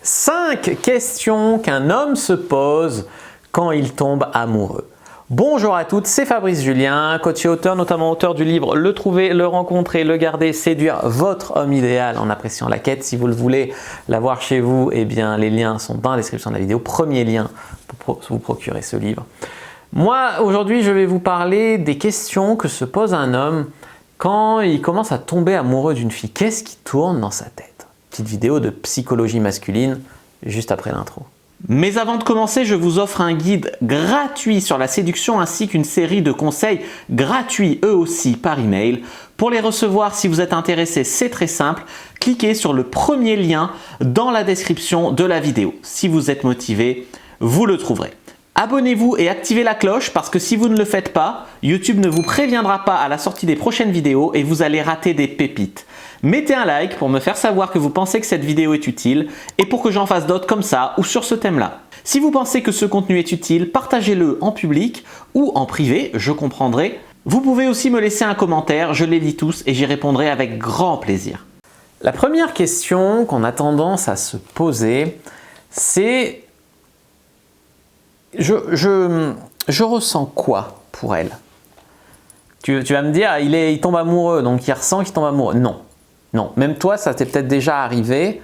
5 questions qu'un homme se pose quand il tombe amoureux. Bonjour à toutes, c'est Fabrice Julien, coach et auteur, notamment auteur du livre Le trouver, le rencontrer, le garder, séduire votre homme idéal en appréciant la quête. Si vous le voulez l'avoir chez vous, eh bien les liens sont dans la description de la vidéo. Premier lien pour vous procurer ce livre. Moi, aujourd'hui, je vais vous parler des questions que se pose un homme quand il commence à tomber amoureux d'une fille. Qu'est-ce qui tourne dans sa tête? Petite vidéo de psychologie masculine juste après l'intro. Mais avant de commencer, je vous offre un guide gratuit sur la séduction ainsi qu'une série de conseils gratuits eux aussi par email. Pour les recevoir, si vous êtes intéressé, c'est très simple. Cliquez sur le premier lien dans la description de la vidéo. Si vous êtes motivé, vous le trouverez. Abonnez-vous et activez la cloche parce que si vous ne le faites pas, YouTube ne vous préviendra pas à la sortie des prochaines vidéos et vous allez rater des pépites. Mettez un like pour me faire savoir que vous pensez que cette vidéo est utile et pour que j'en fasse d'autres comme ça ou sur ce thème-là. Si vous pensez que ce contenu est utile, partagez-le en public ou en privé, je comprendrai. Vous pouvez aussi me laisser un commentaire, je les lis tous et j'y répondrai avec grand plaisir. La première question qu'on a tendance à se poser, c'est je ressens quoi pour elle? Tu vas me dire, il tombe amoureux, donc il ressent qu'il tombe amoureux. Non. Non, même toi, ça t'est peut-être déjà arrivé,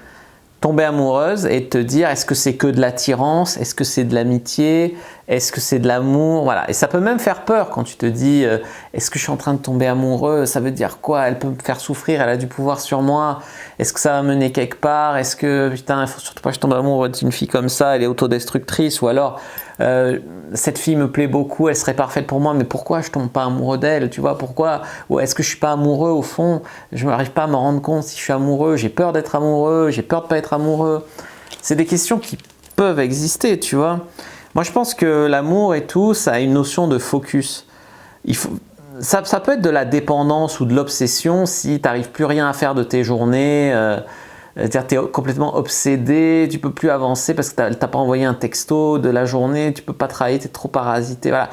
tomber amoureuse et te dire est-ce que c'est que de l'attirance, est-ce que c'est de l'amitié, est-ce que c'est de l'amour, voilà. Et ça peut même faire peur quand tu te dis est-ce que je suis en train de tomber amoureux, ça veut dire quoi? Elle peut me faire souffrir, elle a du pouvoir sur moi, est-ce que ça va mener quelque part, est-ce que putain, il faut surtout pas que je tombe amoureux d'une fille comme ça, elle est autodestructrice, ou alors cette fille me plaît beaucoup, elle serait parfaite pour moi, mais pourquoi je tombe pas amoureux d'elle, tu vois, pourquoi? Ou est-ce que je suis pas amoureux au fond? Je n'arrive pas à me rendre compte si je suis amoureux, j'ai peur d'être amoureux, j'ai peur de pas être amoureux. C'est des questions qui peuvent exister, tu vois. Moi, je pense que l'amour et tout, ça a une notion de focus. Ça peut être de la dépendance ou de l'obsession si tu n'arrives plus rien à faire de tes journées. C'est-à-dire tu es complètement obsédé, tu ne peux plus avancer parce que tu n'as pas envoyé un texto de la journée, tu ne peux pas travailler, tu es trop parasité. Voilà.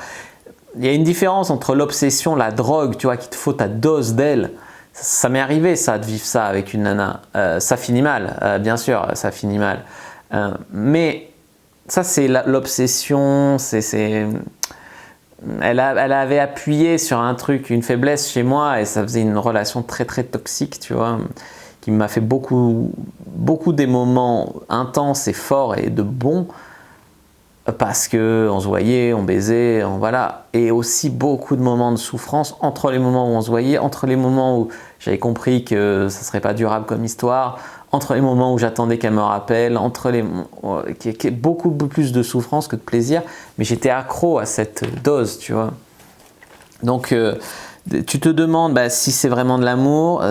Il y a une différence entre l'obsession, la drogue, tu vois, qu'il te faut ta dose d'elle. Ça m'est arrivé ça, de vivre ça avec une nana. Ça finit mal, bien sûr, ça finit mal. Mais ça, c'est l'obsession, elle avait appuyé sur un truc, une faiblesse chez moi et ça faisait une relation très très toxique, tu vois, qui m'a fait beaucoup des moments intenses et forts et de bons parce qu'on se voyait, on baisait, voilà. Et aussi beaucoup de moments de souffrance entre les moments où on se voyait, entre les moments où j'avais compris que ça ne serait pas durable comme histoire, entre les moments où j'attendais qu'elle me rappelle, beaucoup plus de souffrance que de plaisir, mais j'étais accro à cette dose, tu vois. Donc, tu te demandes si c'est vraiment de l'amour.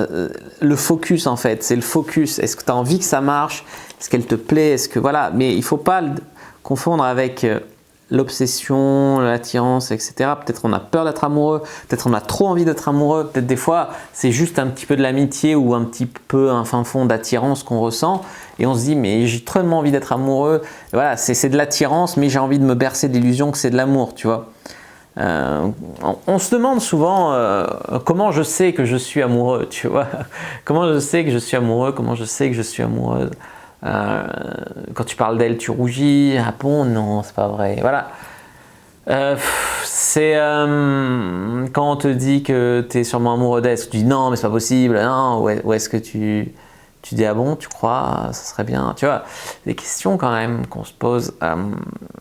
Le focus, en fait, c'est le focus. Est-ce que tu as envie que ça marche? Est-ce qu'elle te plaît? Est-ce que, voilà. Mais il ne faut pas le confondre avec l'obsession, l'attirance, etc. Peut-être on a peur d'être amoureux, peut-être on a trop envie d'être amoureux, peut-être des fois c'est juste un petit peu de l'amitié ou un petit peu un fin fond d'attirance qu'on ressent et on se dit mais j'ai tellement envie d'être amoureux, et voilà, c'est de l'attirance mais j'ai envie de me bercer d'illusions que c'est de l'amour, tu vois. On se demande souvent comment je sais que je suis amoureux, tu vois. Comment je sais que je suis amoureux, comment je sais que je suis amoureuse. Quand tu parles d'elle, tu rougis. Ah bon, non, c'est pas vrai. Voilà. C'est quand on te dit que tu es sûrement amoureux d'elle, tu dis non, mais c'est pas possible. Non, ou est-ce que tu dis ah bon, tu crois, ça serait bien. Tu vois, des questions quand même qu'on se pose.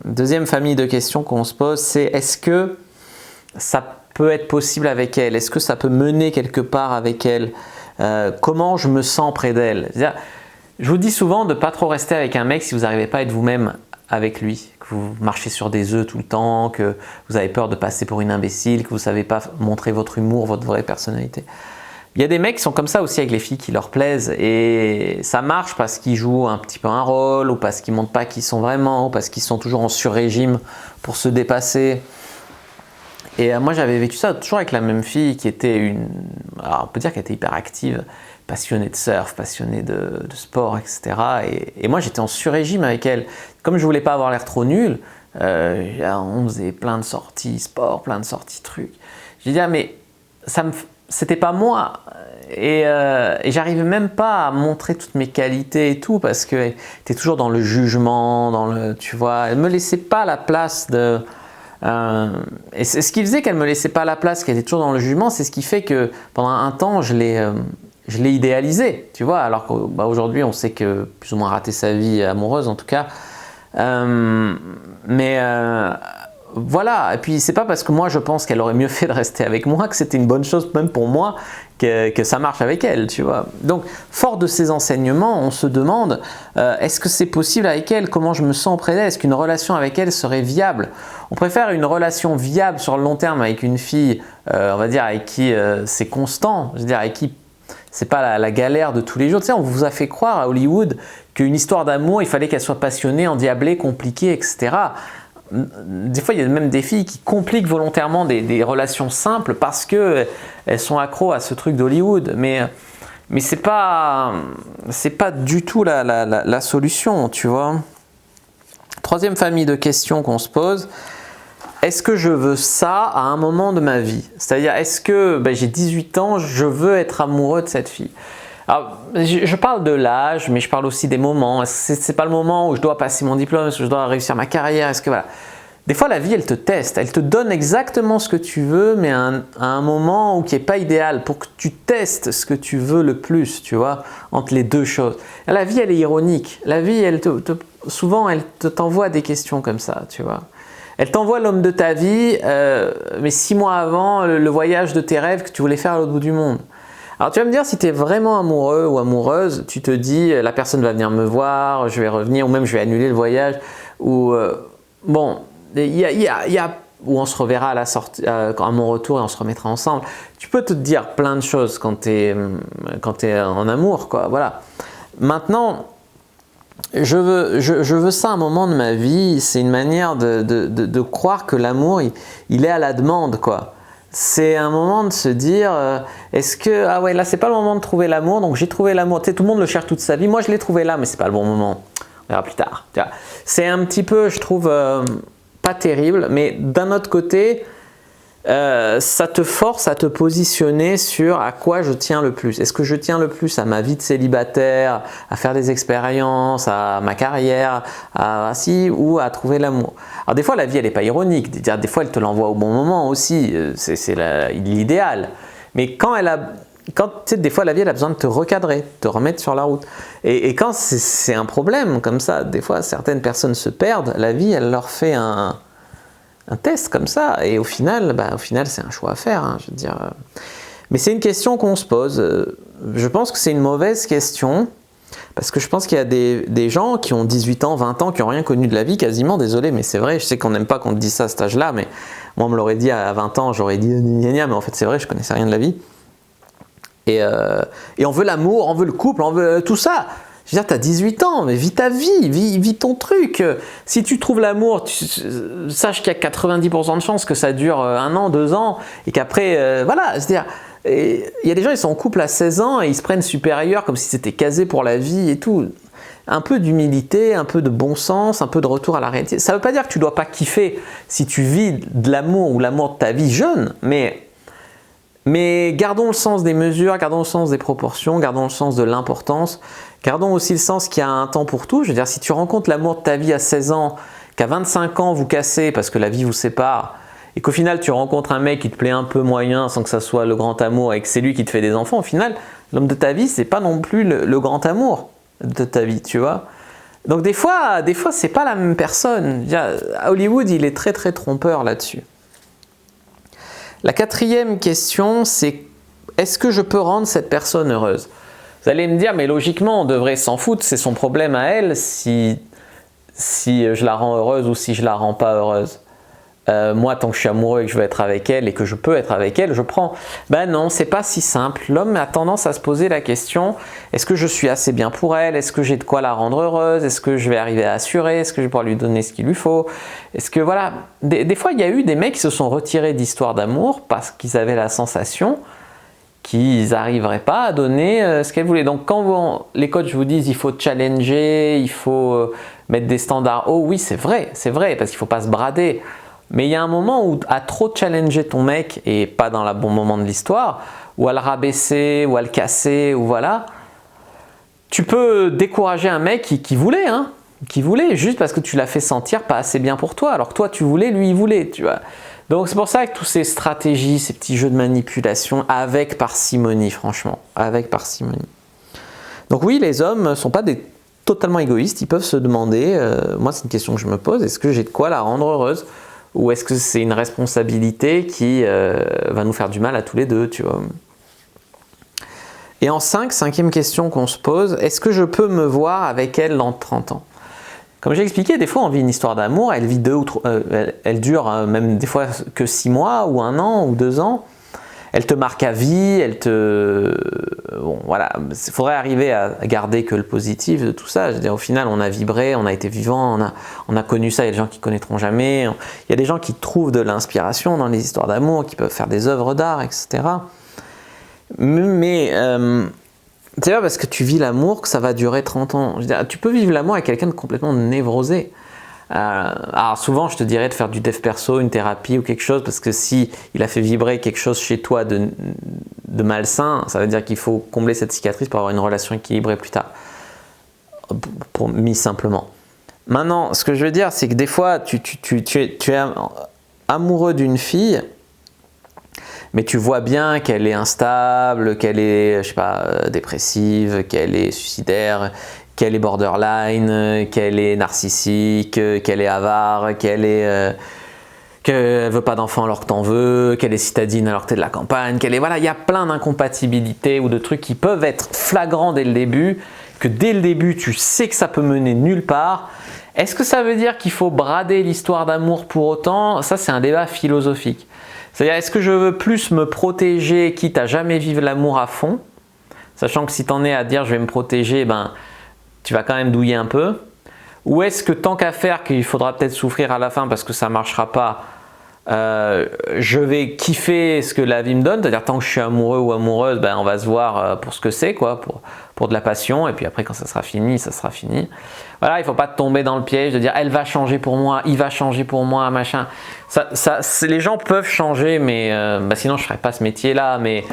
Deuxième famille de questions qu'on se pose, c'est est-ce que ça peut être possible avec elle? Est-ce que ça peut mener quelque part avec elle? Comment je me sens près d'elle? Je vous dis souvent de ne pas trop rester avec un mec si vous n'arrivez pas à être vous-même avec lui, que vous marchez sur des œufs tout le temps, que vous avez peur de passer pour une imbécile, que vous ne savez pas montrer votre humour, votre vraie personnalité. Il y a des mecs qui sont comme ça aussi avec les filles qui leur plaisent et ça marche parce qu'ils jouent un petit peu un rôle ou parce qu'ils ne montrent pas qui ils sont vraiment ou parce qu'ils sont toujours en sur-régime pour se dépasser. Et moi j'avais vécu ça toujours avec la même fille qui était alors on peut dire qu'elle était hyper active, passionnée de surf, passionnée de sport, etc. Et moi j'étais en sur-régime avec elle. Comme je voulais pas avoir l'air trop nul, on faisait plein de sorties sport, plein de sorties trucs. J'ai dit ah mais c'était pas moi. et j'arrivais même pas à montrer toutes mes qualités et tout parce que tu es toujours dans le jugement, tu vois, elle me laissait pas la place de... et ce qui faisait qu'elle me laissait pas la place, qu'elle était toujours dans le jugement, c'est ce qui fait que pendant un temps je l'ai idéalisé, tu vois, alors qu'aujourd'hui on sait que plus ou moins raté sa vie amoureuse en tout cas. Voilà, et puis c'est pas parce que moi je pense qu'elle aurait mieux fait de rester avec moi que c'était une bonne chose même pour moi que ça marche avec elle, tu vois. Donc fort de ces enseignements, on se demande est-ce que c'est possible avec elle, comment je me sens auprès d'elle, est-ce qu'une relation avec elle serait viable? On préfère une relation viable sur le long terme avec une fille, on va dire avec qui c'est constant, je veux dire avec qui c'est pas la galère de tous les jours. Tu sais, on vous a fait croire à Hollywood qu'une histoire d'amour, il fallait qu'elle soit passionnée, endiablée, compliquée, etc. Des fois, il y a même des filles qui compliquent volontairement des relations simples parce qu'elles sont accros à ce truc d'Hollywood. Mais c'est pas du tout la solution, tu vois. Troisième famille de questions qu'on se pose. Est-ce que je veux ça à un moment de ma vie? C'est-à-dire, est-ce que j'ai 18 ans, je veux être amoureux de cette fille? Alors, je parle de l'âge, mais je parle aussi des moments. C'est pas le moment où je dois passer mon diplôme, est-ce que je dois réussir ma carrière, est-ce que voilà. Des fois, la vie, elle te teste, elle te donne exactement ce que tu veux, mais à un moment où qui n'est pas idéal, pour que tu testes ce que tu veux le plus, tu vois, entre les deux choses. Et la vie, elle est ironique. La vie, souvent, elle t'envoie des questions comme ça, tu vois. Elle t'envoie l'homme de ta vie, mais 6 mois avant, le voyage de tes rêves que tu voulais faire à l'autre bout du monde. Alors tu vas me dire, si tu es vraiment amoureux ou amoureuse, tu te dis, la personne va venir me voir, je vais revenir, ou même je vais annuler le voyage, ou bon, ou on se reverra à la sortie, à mon retour et on se remettra ensemble. Tu peux te dire plein de choses quand tu es en amour, quoi, voilà. Maintenant, je veux ça à un moment de ma vie, c'est une manière de croire que l'amour, il est à la demande, quoi. C'est un moment de se dire, est-ce que, ah ouais, là c'est pas le moment de trouver l'amour, donc j'ai trouvé l'amour. Tu sais, tout le monde le cherche toute sa vie, moi je l'ai trouvé là, mais c'est pas le bon moment. On verra plus tard. C'est un petit peu, je trouve, pas terrible, mais d'un autre côté, ça te force à te positionner sur à quoi je tiens le plus. Est-ce que je tiens le plus à ma vie de célibataire, à faire des expériences, à ma carrière, ou à trouver l'amour? Alors des fois la vie elle n'est pas ironique, des fois elle te l'envoie au bon moment aussi, c'est l'idéal. Mais quand tu sais, des fois la vie elle a besoin de te recadrer, de te remettre sur la route. Et quand c'est un problème comme ça, des fois certaines personnes se perdent, la vie elle leur fait un test comme ça, et au final c'est un choix à faire, hein, je veux dire. Mais c'est une question qu'on se pose. Je pense que c'est une mauvaise question, parce que je pense qu'il y a des gens qui ont 18 ans, 20 ans, qui n'ont rien connu de la vie quasiment, désolé, mais c'est vrai, je sais qu'on n'aime pas qu'on te dise ça à cet âge-là, mais moi on me l'aurait dit à 20 ans, j'aurais dit mais en fait c'est vrai, je connaissais rien de la vie. Et on veut l'amour, on veut le couple, on veut tout ça. Je veux dire, tu as 18 ans, mais vis ta vie, vis ton truc. Si tu trouves l'amour, sache qu'il y a 90% de chances que ça dure 1 an, 2 ans, et qu'après, voilà, c'est-à-dire, il y a des gens, ils sont en couple à 16 ans et ils se prennent supérieurs comme si c'était casé pour la vie et tout. Un peu d'humilité, un peu de bon sens, un peu de retour à la réalité. Ça ne veut pas dire que tu ne dois pas kiffer si tu vis de l'amour ou l'amour de ta vie jeune, mais gardons le sens des mesures, gardons le sens des proportions, gardons le sens de l'importance, gardons aussi le sens qu'il y a un temps pour tout. Je veux dire, si tu rencontres l'amour de ta vie à 16 ans, qu'à 25 ans vous cassez parce que la vie vous sépare, et qu'au final tu rencontres un mec qui te plaît un peu moyen sans que ça soit le grand amour et que c'est lui qui te fait des enfants, au final, l'homme de ta vie, c'est pas non plus le grand amour de ta vie, tu vois. Donc des fois c'est pas la même personne. Hollywood, il est très très trompeur là-dessus. La 4e question, c'est est-ce que je peux rendre cette personne heureuse? Vous allez me dire, mais logiquement, on devrait s'en foutre, c'est son problème à elle si je la rends heureuse ou si je la rends pas heureuse. Moi, tant que je suis amoureux et que je veux être avec elle et que je peux être avec elle, je prends. Ben non, c'est pas si simple. L'homme a tendance à se poser la question, est-ce que je suis assez bien pour elle? Est-ce que j'ai de quoi la rendre heureuse? Est-ce que je vais arriver à assurer? Est-ce que je vais pouvoir lui donner ce qu'il lui faut? Est-ce que voilà, des fois il y a eu des mecs qui se sont retirés d'histoires d'amour parce qu'ils avaient la sensation qu'ils n'arriveraient pas à donner ce qu'elle voulait. Donc quand les coachs vous disent il faut challenger, il faut mettre des standards hauts, oui c'est vrai, parce qu'il ne faut pas se brader. Mais il y a un moment où à trop challenger ton mec et pas dans le bon moment de l'histoire, ou à le rabaisser, ou à le casser, ou voilà. Tu peux décourager un mec qui voulait, hein, qui voulait, juste parce que tu l'as fait sentir pas assez bien pour toi. Alors que toi, tu voulais, lui, il voulait, tu vois. Donc c'est pour ça que toutes ces stratégies, ces petits jeux de manipulation, avec parcimonie, franchement, avec parcimonie. Donc oui, les hommes ne sont pas totalement égoïstes, ils peuvent se demander, moi c'est une question que je me pose, est-ce que j'ai de quoi la rendre heureuse? Ou est-ce que c'est une responsabilité qui va nous faire du mal à tous les deux, tu vois? Et en cinquième question qu'on se pose, est-ce que je peux me voir avec elle dans 30 ans? Comme j'ai expliqué, des fois on vit une histoire d'amour, elle vit elle dure même des fois que 6 mois, ou 1 an, ou 2 ans. Elle te marque à vie, bon voilà, il faudrait arriver à garder que le positif de tout ça. Je veux dire, au final, on a vibré, on a été vivant, on a connu ça, il y a des gens qui ne connaîtront jamais. Il y a des gens qui trouvent de l'inspiration dans les histoires d'amour, qui peuvent faire des œuvres d'art, etc. Mais c'est pas parce que tu vis l'amour que ça va durer 30 ans. Je veux dire, tu peux vivre l'amour avec quelqu'un de complètement névrosé. Alors souvent je te dirais de faire du dev perso, une thérapie ou quelque chose, parce que si il a fait vibrer quelque chose chez toi de malsain, ça veut dire qu'il faut combler cette cicatrice pour avoir une relation équilibrée plus tard, mis simplement. Maintenant, ce que je veux dire, c'est que des fois tu es amoureux d'une fille, mais tu vois bien qu'elle est instable, qu'elle est, je sais pas, dépressive, qu'elle est suicidaire, qu'elle est borderline, qu'elle est narcissique, qu'elle est avare, qu'elle ne veut pas d'enfant alors que t'en veux, qu'elle est citadine alors que t'es de la campagne, voilà, il y a plein d'incompatibilités ou de trucs qui peuvent être flagrants dès le début, que dès le début tu sais que ça peut mener nulle part. Est-ce que ça veut dire qu'il faut brader l'histoire d'amour pour autant? Ça, c'est un débat philosophique. C'est-à-dire, est-ce que je veux plus me protéger, quitte à jamais vivre l'amour à fond, sachant que si t'en es à dire je vais me protéger, ben tu vas quand même douiller un peu? Ou est-ce que tant qu'à faire, qu'il faudra peut-être souffrir à la fin parce que ça ne marchera pas, je vais kiffer ce que la vie me donne, c'est-à-dire tant que je suis amoureux ou amoureuse, ben, on va se voir pour ce que c'est, quoi, pour de la passion, et puis après quand ça sera fini, ça sera fini. Voilà, il ne faut pas tomber dans le piège de dire elle va changer pour moi, il va changer pour moi, machin. Les gens peuvent changer, mais sinon je ne ferais pas ce métier-là, mais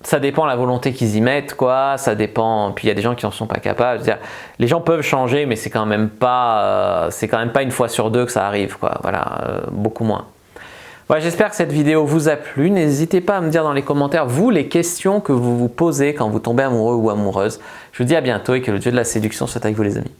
ça dépend de la volonté qu'ils y mettent, quoi. Ça dépend. Puis il y a des gens qui n'en sont pas capables. C'est-à-dire, les gens peuvent changer, mais c'est quand même pas une fois sur deux que ça arrive, quoi. Voilà, beaucoup moins. Voilà, j'espère que cette vidéo vous a plu. N'hésitez pas à me dire dans les commentaires, vous, les questions que vous vous posez quand vous tombez amoureux ou amoureuse. Je vous dis à bientôt et que le dieu de la séduction soit avec vous, les amis.